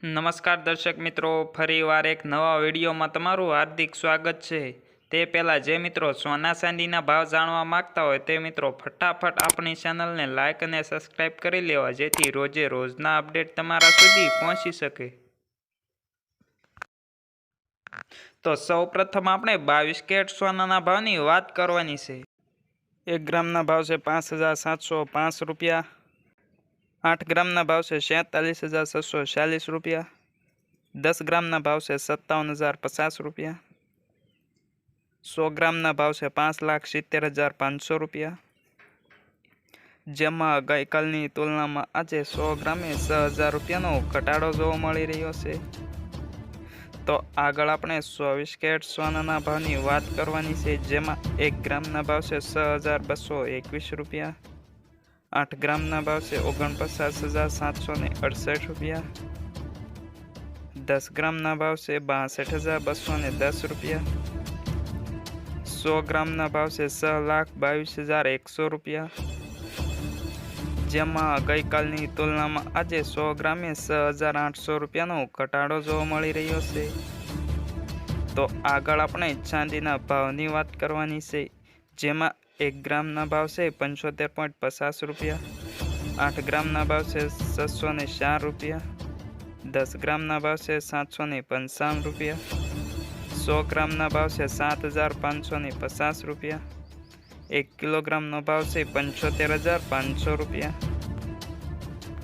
નમસ્કાર દર્શક મિત્રો, ફરીવાર એક નવા વિડીયોમાં તમારું હાર્દિક સ્વાગત છે। તે પહેલાં જે મિત્રો સોના ચાંદીના ભાવ જાણવા માંગતા હોય તે મિત્રો ફટાફટ આપણી ચેનલને લાઇક અને સબસ્ક્રાઈબ કરી લેવા, જેથી રોજે રોજના અપડેટ તમારા સુધી પહોંચી શકે। તો સૌપ્રથમ આપણે 22 કેરેટ સોનાના ભાવની વાત કરવાની છે। 1 ગ્રામના ભાવ છે 5,705 રૂપિયા। 8 ગ્રામના ભાવ છે 47,640 રૂપિયા। 10 ગ્રામના ભાવ છે 57,050 રૂપિયા। 100 ગ્રામના ભાવ છે 5,70,500 રૂપિયા। જેમાં ગઈકાલની તુલનામાં આજે 100 ગ્રામે 6,000 રૂપિયાનો ઘટાડો જોવા મળી રહ્યો છે। તો આગળ આપણે 24 કેરેટ સોનાના ભાવની વાત કરવાની છે, જેમાં 1 ગ્રામના ભાવ છે 6,221 રૂપિયા। 8 ગ્રામના ભાવ છે 49,768 રૂપિયા। 10 ગ્રામના ભાવ છે 62,210 રૂપિયા। 100 ગ્રામના ભાવ છે 6,22,100 રૂપિયા। જેમાં ગઈકાલની તુલનામાં આજે 100 ગ્રામે 6,800 રૂપિયાનો ઘટાડો જોવા મળી રહ્યો છે। તો આગળ આપણે ચાંદીના ભાવની વાત કરવાની છે, જેમાં 1 ગ્રામના ભાવ છે 75.50 રૂપિયા। 8 ગ્રામના ભાવ છે 604 રૂપિયા। 10 ગ્રામના ભાવ છે 755 રૂપિયા। 100 ગ્રામના ભાવ છે 7,550 રૂપિયા। 1 કિલોગ્રામનો ભાવ છે 75,500 રૂપિયા।